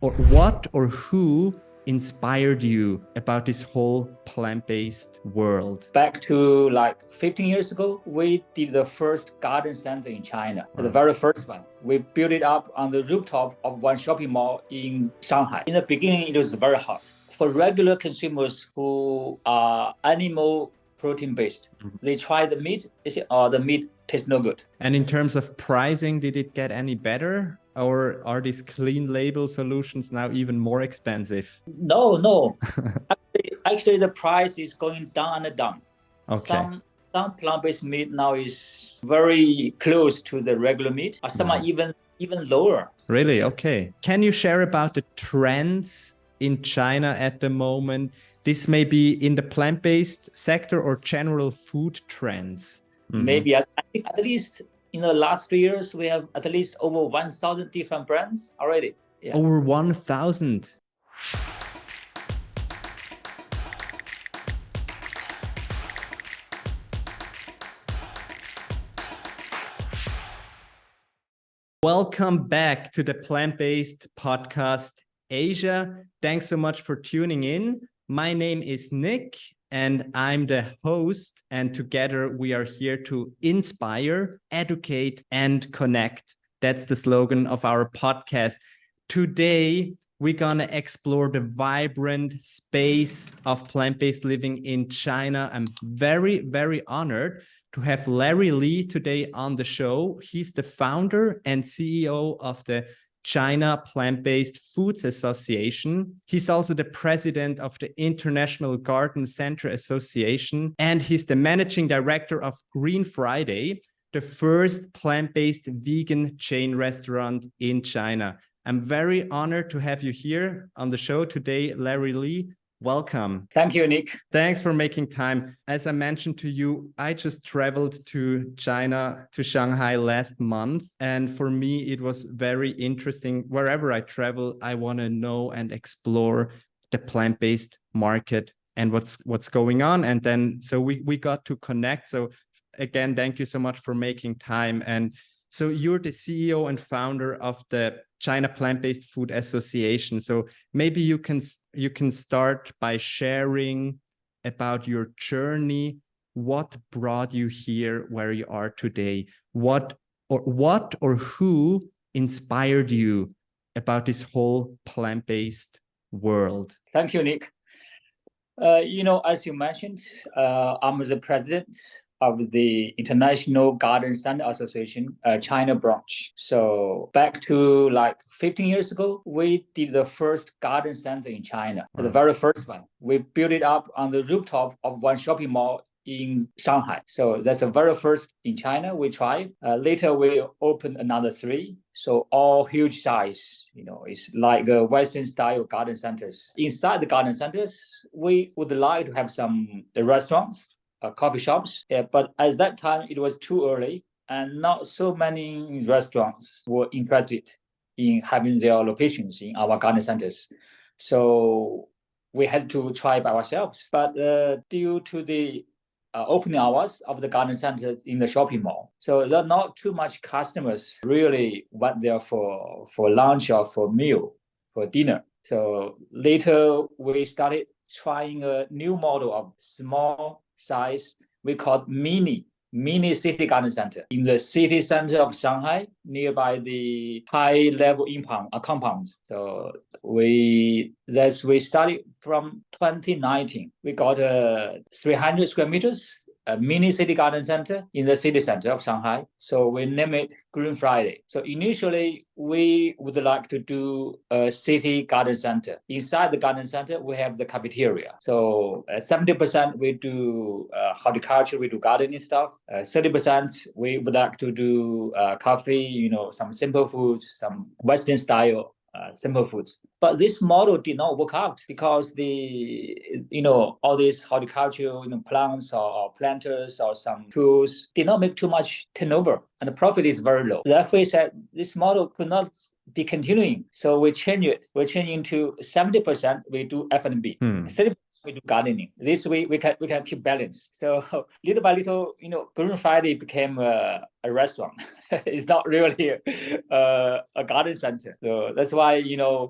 Or what or who inspired you about this whole plant-based world? Back to like 15 years ago, we did the first garden center in China, the very first one. We built it up on the rooftop of one shopping mall in Shanghai. In the beginning, it was very hot. For regular consumers who are animal protein based, they try the meat, they say, oh, the meat tastes no good. And in terms of pricing, did it get any better? Or are these clean label solutions now even more expensive? No. Actually, the price is going down and down. Okay. Some plant-based meat now is very close to the regular meat. Some are even lower. Really? Okay. Can you share about the trends in China at the moment? This may be in the plant-based sector or general food trends. Maybe I think at least in the last 3 years, we have at least over 1,000 different brands already. Yeah. Over 1,000. Welcome back to the Plant-Based Podcast Asia. Thanks so much for tuning in. My name is Nick and I'm the host, and together we are here to inspire, educate, and connect. That's the slogan of our podcast. Today, we're gonna explore the vibrant space of plant-based living in China. I'm very, very honored to have Larry Li today on the show. He's the founder and CEO of the China Plant-Based Foods Association. He's also the president of the International Garden Center Association, and he's the managing director of Green Friday, the first plant-based vegan chain restaurant in China. I'm very honored to have you here on the show today, Larry Li. Welcome. Thank you, Nick. Thanks for making time. As I mentioned to you, I just traveled to China, to Shanghai last month. And for me, it was very interesting. Wherever I travel, I want to know and explore the plant-based market and what's going on. And then, so we got to connect. So again, thank you so much for making time. And so you're the CEO and founder of the China Plant-Based Food Association. So maybe you can start by sharing about your journey. What brought you here where you are today? What or who inspired you about this whole plant-based world? Thank you, Nick. As you mentioned, I'm the president of the International Garden Center Association, China branch. So back to like 15 years ago, we did the first garden center in China, the very first one. We built it up on the rooftop of one shopping mall in Shanghai. So that's the very first in China we tried. Later, we opened another 3. So all huge size, it's like a Western style garden centers. Inside the garden centers, we would like to have some restaurants, coffee shops, but at that time it was too early and not so many restaurants were interested in having their locations in our garden centers. So we had to try by ourselves. But due to the opening hours of the garden centers in the shopping mall, so there are not too much customers really went there for lunch or for meal, for dinner. So later we started trying a new model of small size we called mini city garden center in the city center of Shanghai, nearby the high level compounds. So we started from 2019. We got 300 square meters, a mini city garden center in the city center of Shanghai. So we named it Green Friday. So initially, we would like to do a city garden center. Inside the garden center, we have the cafeteria. So 70% we do horticulture, we do gardening stuff. 30% we would like to do coffee, some simple foods, some Western style simple foods. But this model did not work out because all these horticulture, plants or planters or some tools did not make too much turnover and the profit is very low. Therefore, we said this model could not be continuing. So we changed it. We're changing to 70% we do F&B. 30% we do gardening. This way we can keep balance. So little by little, Green Friday became a restaurant. It's not really a garden center. So that's why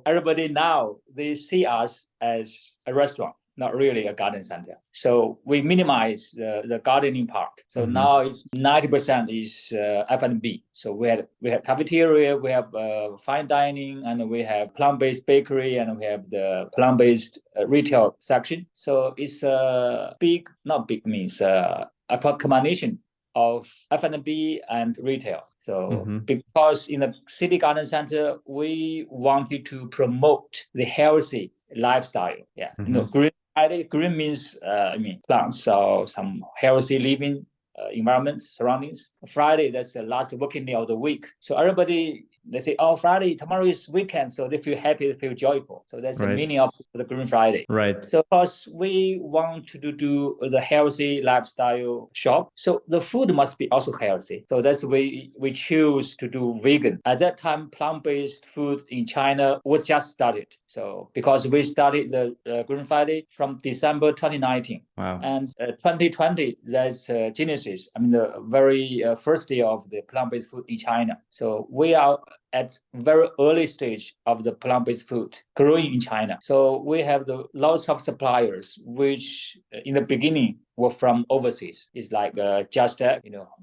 everybody now they see us as a restaurant, not really a garden center. So we minimize the gardening part. So now it's 90% is F&B. So we have cafeteria, we have fine dining, and we have plant-based bakery, and we have the plant-based retail section. So it's not big means a combination of F&B and retail. So because in the city garden center, we wanted to promote the healthy lifestyle. Yeah, green means plants or some healthy living environment surroundings. Friday, that's the last working day of the week. So everybody, they say, oh, Friday, tomorrow is weekend. So they feel happy, they feel joyful. So that's the meaning of the Green Friday. Right. So of course, we want to do the healthy lifestyle shop. So the food must be also healthy. So that's why we choose to do vegan. At that time, plant-based food in China was just started. So because we started the Green Friday from December 2019. Wow. And 2020, that's Genesis. The very first day of the plant-based food in China. So we are at very early stage of the plant-based food growing in China. So we have lots of suppliers, which in the beginning were from overseas. It's like Just Egg,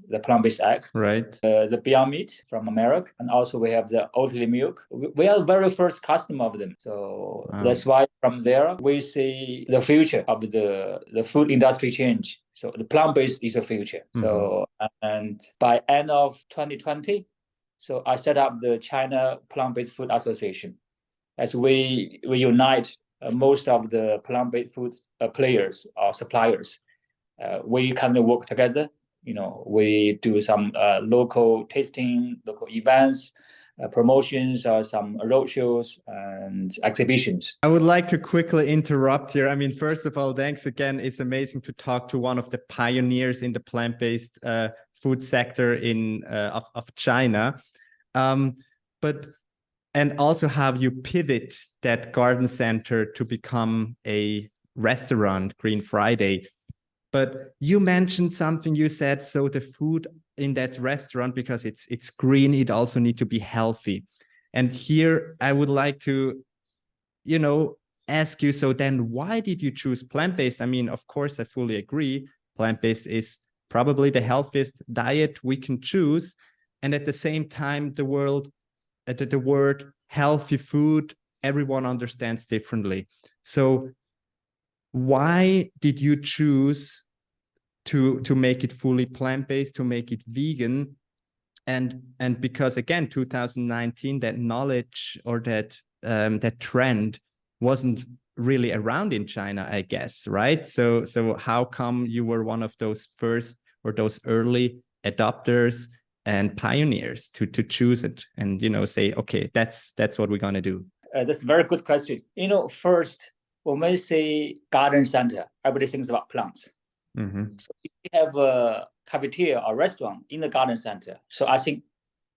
the plant-based egg. Right. The Beyond Meat from America. And also we have the Oatly milk. We are the very first customer of them. So that's why from there, we see the future of the food industry change. So the plant-based is the future. So, and by end of 2020, so I set up the China Plant-Based Food Association, as we unite most of the plant-based food players or suppliers. We kind of work together. We do some local tasting, local events, promotions, or some roadshows and exhibitions. I would like to quickly interrupt here. First of all, thanks again. It's amazing to talk to one of the pioneers in the plant-based food sector of China. And also how you pivot that garden center to become a restaurant, Green Friday. But you mentioned something, you said, so the food in that restaurant, because it's green, it also need to be healthy. And here I would like to, ask you, so then why did you choose plant-based? Of course, I fully agree. Plant-based is probably the healthiest diet we can choose. And at the same time, the word healthy food, everyone understands differently. So why did you choose to make it fully plant-based, to make it vegan? And because again, 2019, that knowledge or that trend wasn't really around in China, I guess, right? So how come you were one of those first or those early adopters and pioneers to choose it and say, okay, that's what we're gonna do? That's a very good question. First, when we say garden center, everybody thinks about plants. So if you have a cafeteria or restaurant in the garden center, so I think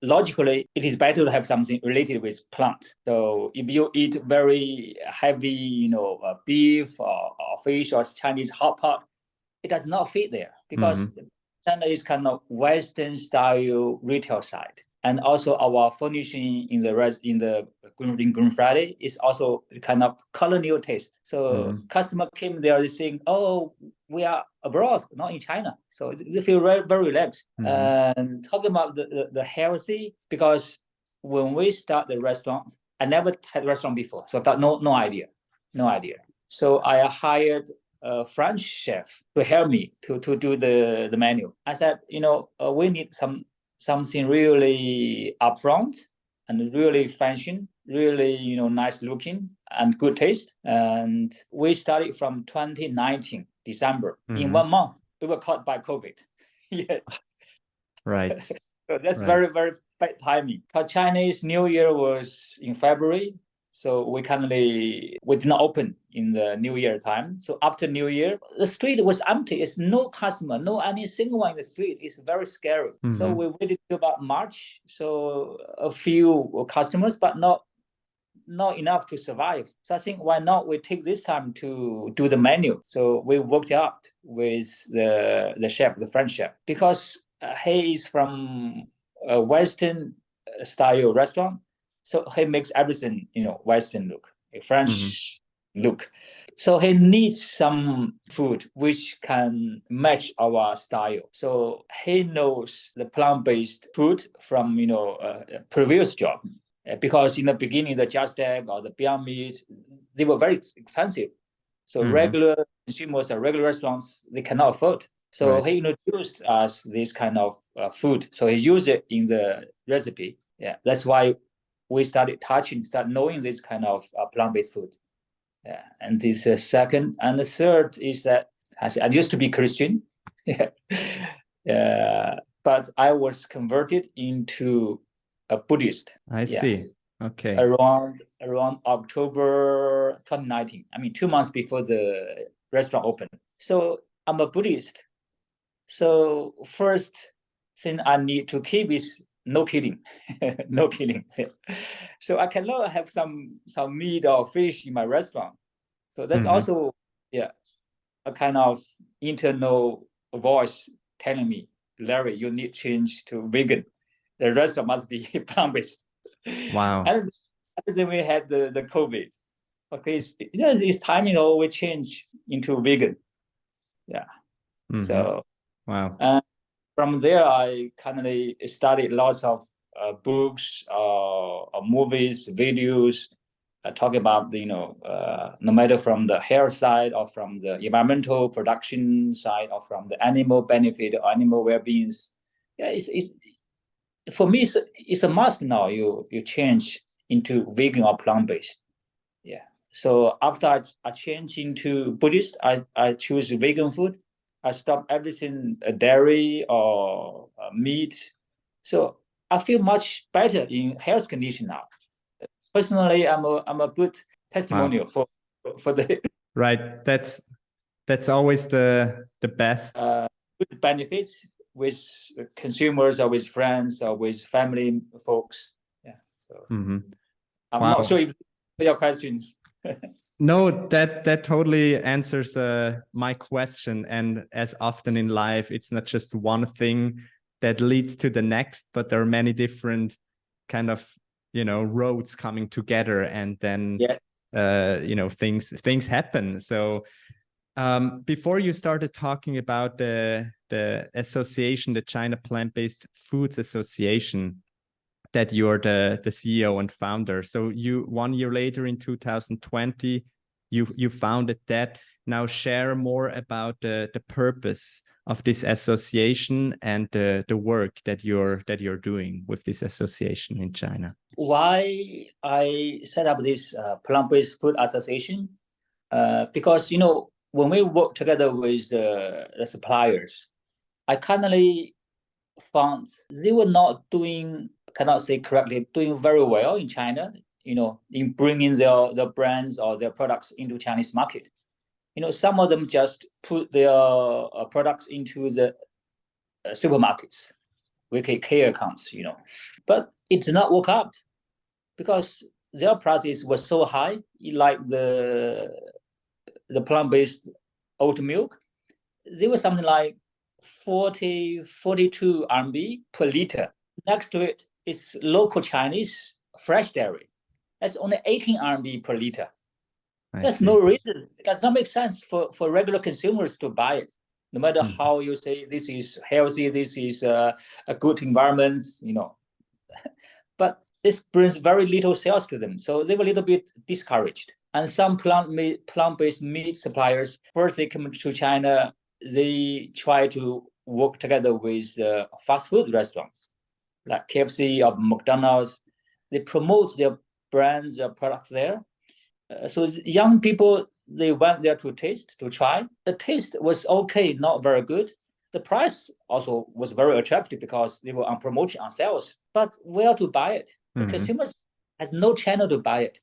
logically it is better to have something related with plant. So if you eat very heavy, beef or fish or Chinese hot pot, it does not fit there because China is kind of Western style retail side. And also our furnishing in the Green Friday is also kind of colonial taste. So customer came there, they saying, oh, we are abroad, not in China. So they feel very, very relaxed. And talking about the healthy, because when we start the restaurant, I never had a restaurant before. So I got no idea. So I hired a French chef to help me to do the menu. I said, we need something really upfront and really fashion, really nice looking and good taste. And we started from 2019 December. In 1 month we were caught by COVID. Yeah, right. So that's very, very bad timing, because Chinese New Year was in February. So we did not open in the New Year time. So after New Year, the street was empty. It's no customer, no any single one in the street. It's very scary. So we waited till about March. So a few customers, but not not enough to survive. So I think why not we take this time to do the menu. So we worked out with the chef, the French chef, because he is from a Western style restaurant. So he makes everything, Western look, a French look. So he needs some food which can match our style. So he knows the plant-based food from, previous job. Because in the beginning, the Just Egg or the Beyond Meat, they were very expensive. So regular consumers or regular restaurants, they cannot afford. So he introduced us this kind of food. So he used it in the recipe. Yeah, that's why we start knowing this kind of plant-based food. Yeah, and this second and the third is that I used to be Christian, but I was converted into a Buddhist. I see. Okay. Around October 2019. I mean, 2 months before the restaurant opened. So I'm a Buddhist. So first thing I need to keep is no killing, no killing. So I cannot have some meat or fish in my restaurant. So that's also a kind of internal voice telling me, Larry, you need change to vegan. The restaurant must be plant-based. Wow. And then we had the COVID. Okay, it's time, we change into vegan. Yeah. So wow. And from there, I kind of studied lots of books, movies, videos, talk about no matter from the health side or from the environmental production side or from the animal benefit or animal well-being. Yeah, it's for me, it's a must now. You change into vegan or plant-based. Yeah. So after I change into Buddhist, I choose vegan food. I stop everything dairy or meat. So I feel much better in health condition now. Personally, I'm a good testimonial for the right. That's always the best good benefits with consumers or with friends or with family folks. Yeah. So I'm not sure if your questions. No, that totally answers my question. And as often in life, it's not just one thing that leads to the next, but there are many different kind of roads coming together, and then things happen. So before you started talking about the association, the China Plant-Based Foods Association, that you're the CEO and founder. So you 1 year later in 2020, you founded that. Now share more about the purpose of this association and the work that you're doing with this association in China. Why I set up this plant-based food association? Because when we work together with the suppliers, I kindly found they were not doing, cannot say correctly, doing very well in China, in bringing their brands or their products into Chinese market. Some of them just put their products into the supermarkets, VKK accounts, but it did not work out because their prices were so high, like the plant-based oat milk. They were something like 42 RMB per liter. Next to it is local Chinese fresh dairy. That's only 18 RMB per liter. There's no reason. It does not make sense for regular consumers to buy it. No matter how you say this is healthy, this is a good environment, But this brings very little sales to them. So they were a little bit discouraged. And some plant-based meat suppliers, first they come to China, they try to work together with fast food restaurants like KFC or McDonald's. They promote their brands, their products there. So young people, they went there to taste, to try. The taste was okay, not very good. The price also was very attractive because they were on promotion, on sales. But where to buy it? The consumers has no channel to buy it.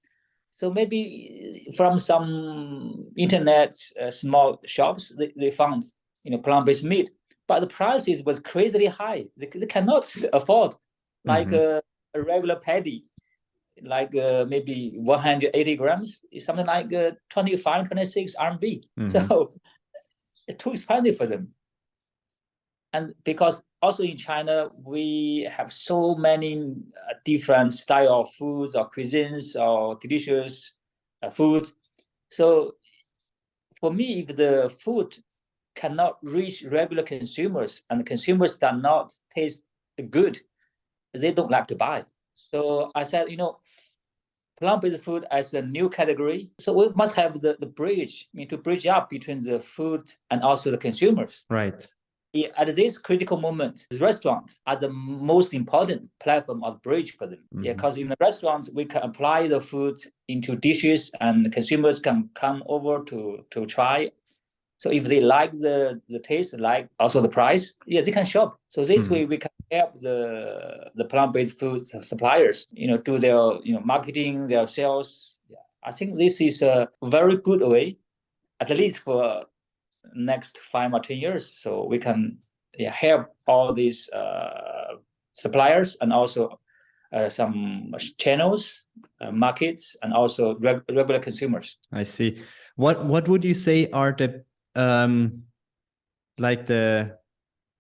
So maybe from some internet small shops, they found plant-based meat, but the prices was crazily high. They cannot afford like a regular paddy. like maybe 180 grams is something like 25, 26 RMB. So it's too expensive for them. And because also in China, we have so many different style of foods or cuisines or delicious foods. So for me, if the food cannot reach regular consumers and consumers do not taste good, they don't like to buy. So I said, plant-based food as a new category. So we must have the bridge, to bridge up between the food and also the consumers. Right. At this critical moment, the restaurants are the most important platform or bridge for them. Because in the restaurants, we can apply the food into dishes and consumers can come over to try. So if they like the taste, like also the price, they can shop. So this way we can help the plant-based food suppliers, do their marketing, their sales. I think this is a very good way, at least for next 5 or 10 years. So we can help all these suppliers and also some channels, markets, and also regular consumers. I see. What would you say are the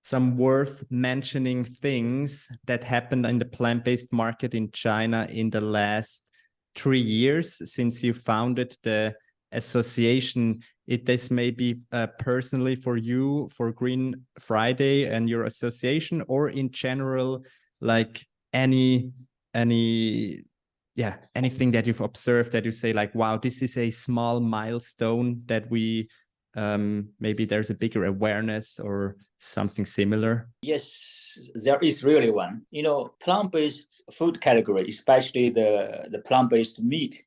some worth mentioning things that happened in the plant-based market in China in the last 3 years since you founded the association? It is maybe personally for you, for Green Friday and your association, or in general, like anything that you've observed that you say like, wow, this is a small milestone that we maybe there's a bigger awareness or something similar? Yes, there is really one. Plant-based food category, especially the plant-based meat,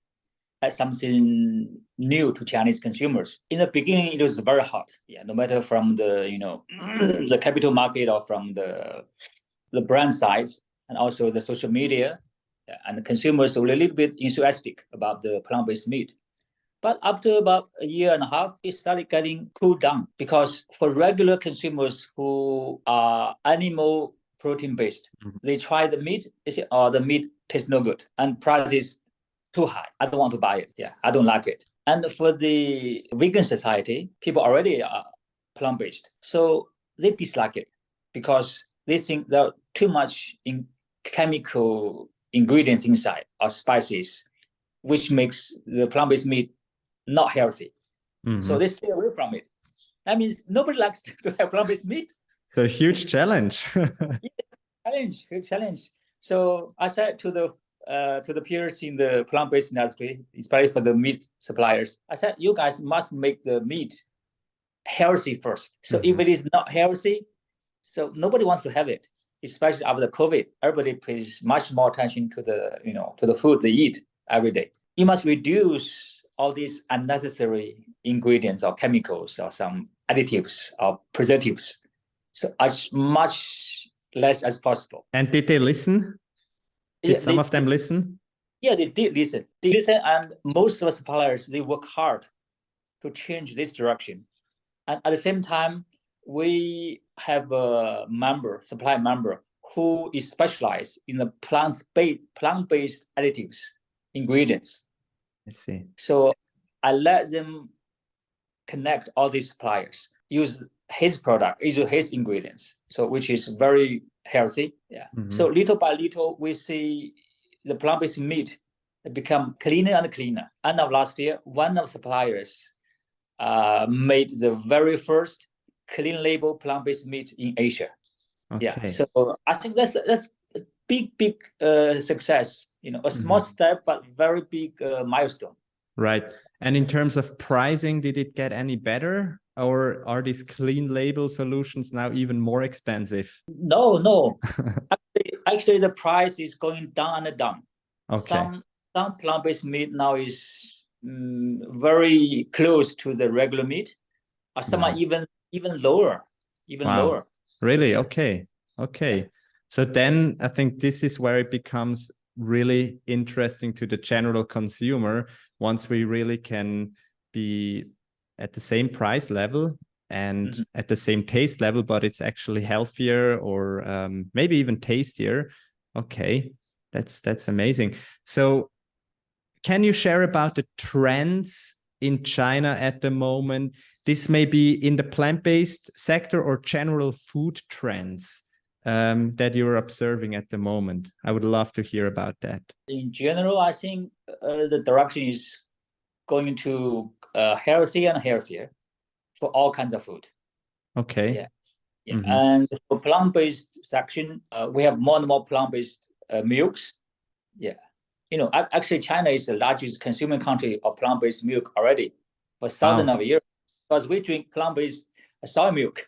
as something new to Chinese consumers. In the beginning, it was very hot. No matter from the the capital market or from the brand sides and also the social media, and the consumers were a little bit enthusiastic about the plant-based meat. But after about a year and a half, it started getting cooled down because for regular consumers who are animal protein based, they try the meat, they say, oh, the meat tastes no good and price is too high. I don't want to buy it. I don't like it. And for the vegan society, people already are plant-based. So they dislike it because they think there are too much chemical ingredients inside or spices, which makes the plant-based meat not healthy. So they stay away from it. That means nobody likes to have plant-based meat. So huge challenge. Huge challenge. So I said to the peers in the plant-based industry, especially for the meat suppliers, I said, you guys must make the meat healthy first. So if it is not healthy, so nobody wants to have it, especially after the COVID. Everybody pays much more attention to the food they eat every day. You must reduce all these unnecessary ingredients or chemicals or some additives or preservatives, so as much less as possible. And did they listen? Did some of them listen? Yeah, they did listen. And most of the suppliers, they work hard to change this direction. And at the same time, we have a supply member, who is specialized in the plant-based additives, ingredients. I see. So I let them connect all these suppliers, use his product, use his ingredients, so which is very healthy. So little by little, we see the plant-based meat become cleaner and cleaner. End of last year, one of the suppliers made the very first clean label plant-based meat in Asia. So I think that's a big success. A small step, but very big milestone. Right. And in terms of pricing, did it get any better, or are these clean label solutions now even more expensive? No. Actually, the price is going down and down. Okay. Some plant-based meat now is very close to the regular meat, or some are even lower. Lower. Really? Okay. So then I think this is where it becomes really interesting to the general consumer, once we really can be at the same price level and at the same taste level, but it's actually healthier or maybe even tastier. Okay. That's amazing. So can you share about the trends in China at the moment? This may be in the plant-based sector or general food trends that you're observing at the moment. I would love to hear about that. In general, I think the direction is going to healthier and healthier for all kinds of food. Okay. Yeah. And for plant-based section, we have more and more plant-based milks. Yeah. Actually, China is the largest consuming country of plant-based milk already for thousands of years, because we drink plant-based soy milk.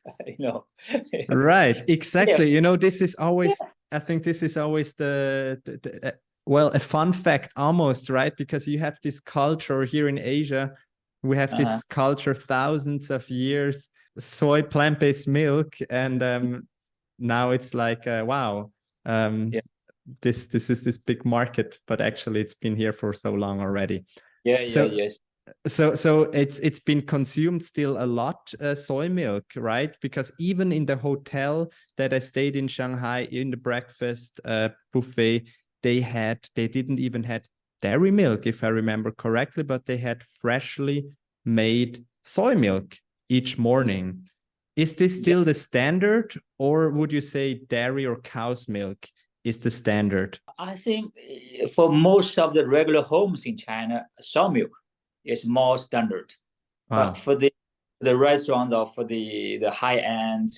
Right, exactly. Yeah. This is always, I think this is always well, a fun fact almost, right? Because you have this culture here in Asia, we have this culture thousands of years, soy plant-based milk, and now it's like, wow, this is this big market, but actually it's been here for so long already. Yes. So it's been consumed still a lot, soy milk, right? Because even in the hotel that I stayed in Shanghai, in the breakfast buffet, they didn't even had dairy milk, if I remember correctly, but they had freshly made soy milk each morning. Is this still the standard, or would you say dairy or cow's milk is the standard? I think for most of the regular homes in China, soy milk is more standard. Wow. But for the restaurant or for the high-end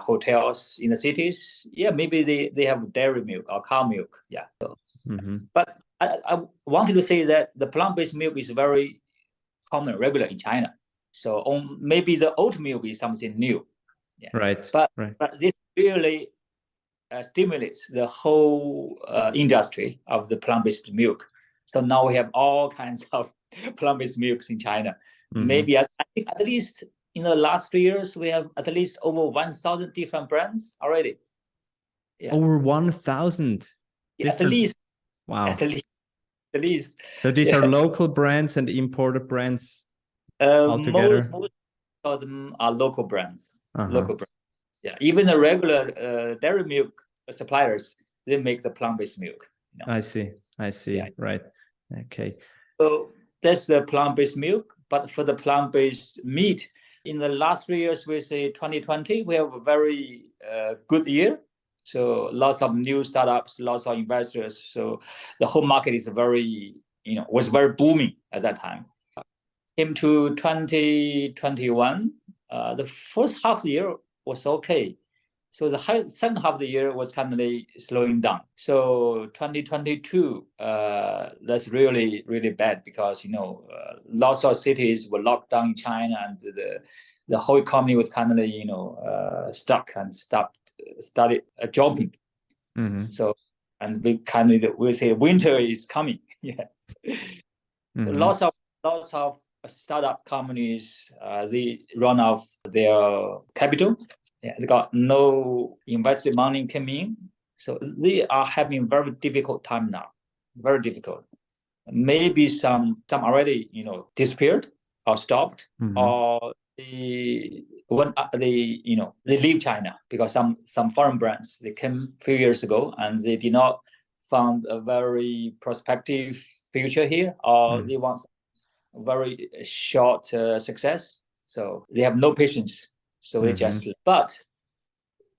hotels in the cities, maybe they have dairy milk or cow milk. Yeah. But I wanted to say that the plant-based milk is very common, regular in China. So maybe the oat milk is something new. Yeah. Right. But this really stimulates the whole industry of the plant-based milk. So now we have all kinds of plant-based milks in China. Maybe I think at least in the last 3 years, we have at least over 1,000 different brands already. Yeah. Over 1,000? At least. Wow. At least. So these are local brands and imported brands altogether? Most of them are local brands. Local brands. Yeah, even the regular dairy milk suppliers, they make the plant-based milk. I see. Yeah. Right. Okay. So that's the plant-based milk. But for the plant-based meat, in the last 3 years, we say 2020, we have a very good year. So lots of new startups, lots of investors. So the whole market is was very booming at that time. Came to 2021, the first half of the year was okay. So the second half of the year was kind of slowing down. So 2022, that's really, really bad because, lots of cities were locked down in China and the whole economy was kind of, stuck and started dropping. So, and we say winter is coming. Yeah. Lots of startup companies, they run off their capital. Yeah, they got no invested money coming in. So they are having very difficult time now. Very difficult. Maybe some already, disappeared or stopped, or they leave China because some foreign brands, they came a few years ago and they did not found a very prospective future here, or they want very short success. So they have no patience. So they just, but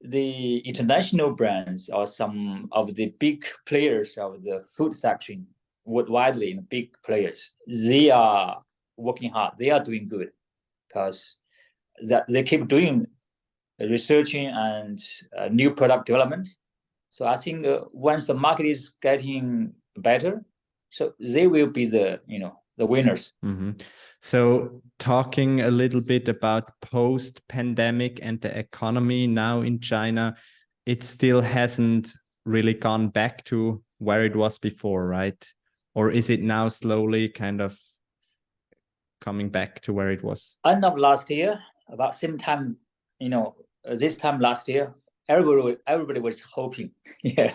the international brands or some of the big players of the food section worldwide, big players, they are working hard. They are doing good because they keep doing researching and new product development. So I think once the market is getting better, so they will be the winners. So talking a little bit about post-pandemic and the economy now in China, it still hasn't really gone back to where it was before, right? Or is it now slowly kind of coming back to where it was? End of last year, about same time, this time last year, everybody was hoping. Yeah.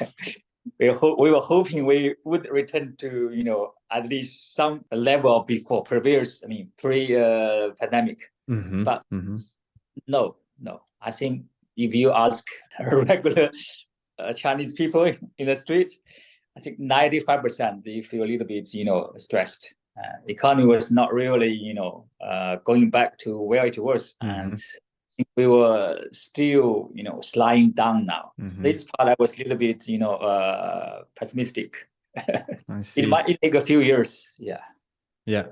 We were hoping we would return to, at least some level of before previous, pre-pandemic. But no. I think if you ask regular Chinese people in the streets, I think 95% they feel a little bit, stressed. Economy was not really, going back to where it was, and we were still, sliding down now. This part I was a little bit, pessimistic. I see. It might take a few years. Yeah. Yeah,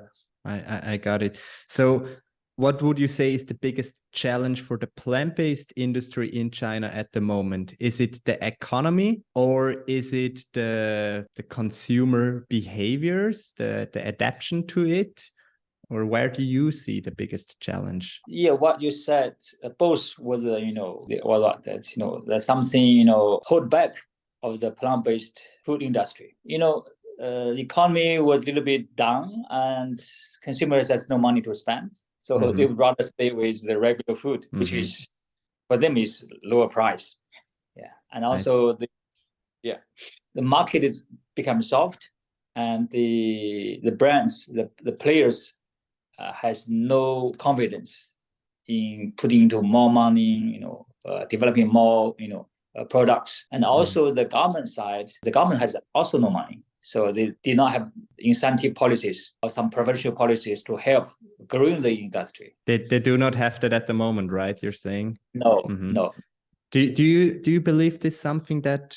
I got it. So what would you say is the biggest challenge for the plant-based industry in China at the moment? Is it the economy, or is it the consumer behaviors, the adaptation to it? Or where do you see the biggest challenge? Yeah, what you said, both was, there's something, hold back of the plant-based food industry. The economy was a little bit down, and consumers has no money to spend. So they would rather stay with the regular food, which is, for them, is lower price. Yeah. And also the market is become soft, and the brands, the players has no confidence in putting into more money, developing more, products. And also the government side, the government has also no money. So they did not have incentive policies or some provincial policies to help growing the industry. They do not have that at the moment, right? You're saying? No, no. Do you believe this is something that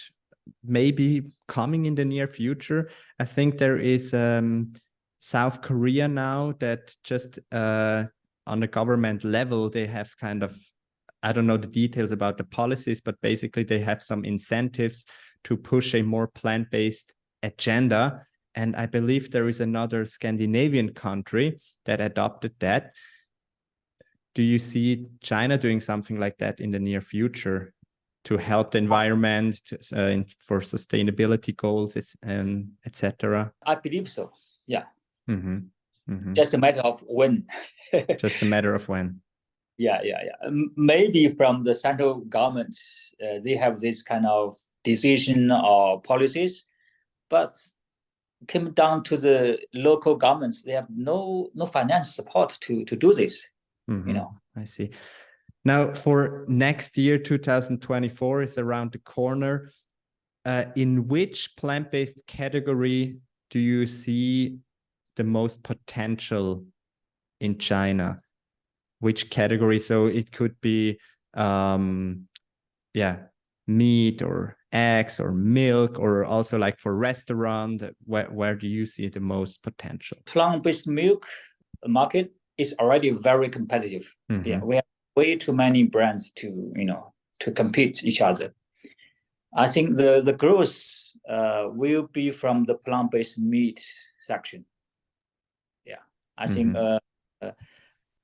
may be coming in the near future? I think there is South Korea now that just on the government level, they have kind of, I don't know the details about the policies, but basically they have some incentives to push a more plant-based agenda. And I believe there is another Scandinavian country that adopted that. Do you see China doing something like that in the near future to help the environment, for sustainability goals, and etc.? I believe so. Yeah. Just a matter of when. Just a matter of when. Yeah. Maybe from the central government, they have this kind of decision or policies, but came down to the local governments, they have no financial support to do this. I see. Now, for next year, 2024 is around the corner. In which plant-based category do you see the most potential in China? Which category? So it could be, meat or eggs or milk, or also like for restaurant. Where do you see the most potential? Plant-based milk market is already very competitive. Yeah, we have way too many brands to compete each other. I think the growth will be from the plant-based meat section. Yeah, I think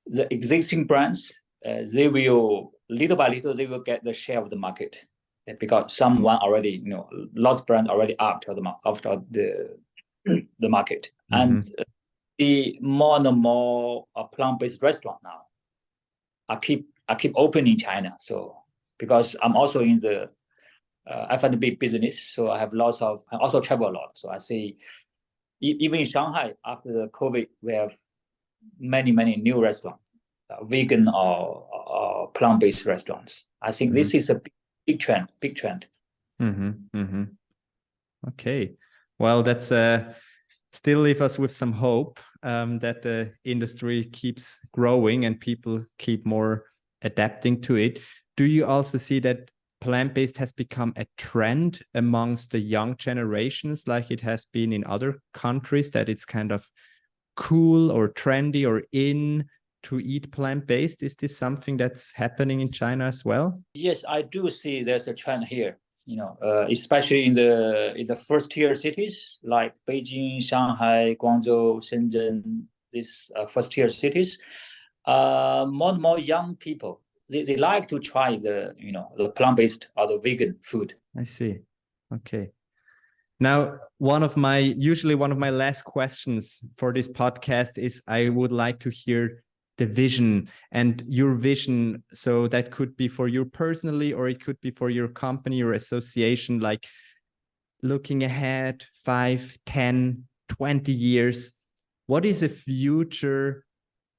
the existing brands, they will little by little they will get the share of the market, because someone already, lots of brands already after the market, and the more and more plant-based restaurant now I keep opening China. So because I'm also in the F&B business, so I also travel a lot. So I see even in Shanghai after the COVID, we have many new restaurants, vegan or plant-based restaurants. I think this is a big trend. Okay, well, that's still leave us with some hope that the industry keeps growing and people keep more adapting to it. Do you also see that plant-based has become a trend amongst the young generations, like it has been in other countries, that it's kind of cool or trendy or in to eat plant-based? Is this something that's happening in China as well? Yes, I do see there's a trend here. Especially in the first tier cities like Beijing, Shanghai, Guangzhou, Shenzhen, these first tier cities, more and more young people, they like to try the plant-based or the vegan food. I see. Okay. Now, one of my last questions for this podcast is, I would like to hear the vision and your vision. So that could be for you personally, or it could be for your company or association, like looking ahead 5, 10, 20 years. What is a future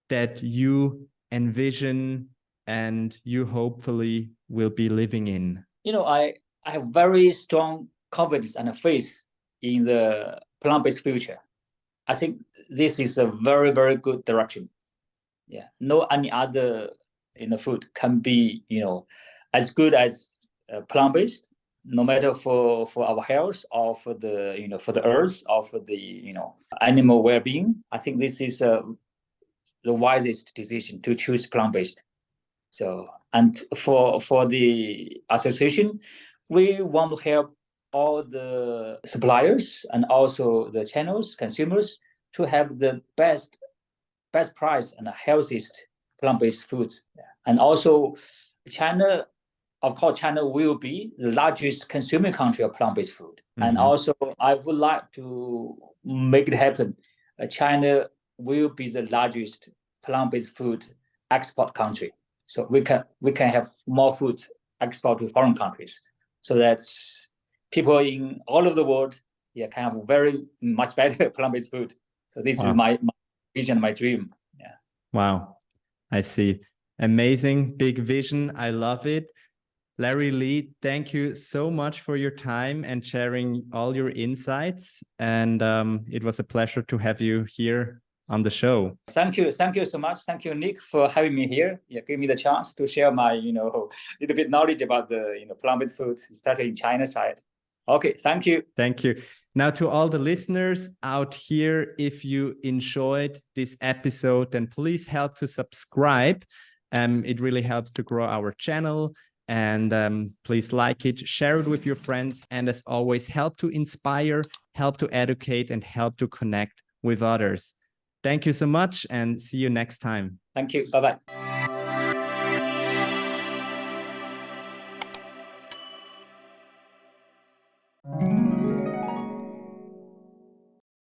that you envision and you hopefully will be living in? I have very strong confidence and faith in the plant-based future. I think this is a very, very good direction. Yeah, no any other food can be as good as plant-based, no matter for our health or for the for the earth or for the animal well-being. I think this is the wisest decision to choose plant-based. So, and for the association, we want to help all the suppliers and also the channels, consumers, to have the best price and the healthiest plant-based foods. And also China, of course, China will be the largest consuming country of plant-based food. Mm-hmm. And also I would like to make it happen. China will be the largest plant-based food export country. So we can have more food export to foreign countries. So that people in all over the world can have very much better plant-based food. So this is my vision, my dream. Yeah. Wow. I see. Amazing, big vision. I love it. Larry Lee, thank you so much for your time and sharing all your insights. And it was a pleasure to have you here on the show. Thank you so much. Thank you, Nick, for having me here. Give me the chance to share my little bit knowledge about the plant-based foods, especially in China side. Okay, thank you. Thank you. Now, to all the listeners out here, if you enjoyed this episode, then please help to subscribe. It really helps to grow our channel. And please like it, share it with your friends, and as always, help to inspire, help to educate, and help to connect with others. Thank you so much, and see you next time. Thank you. Bye-bye.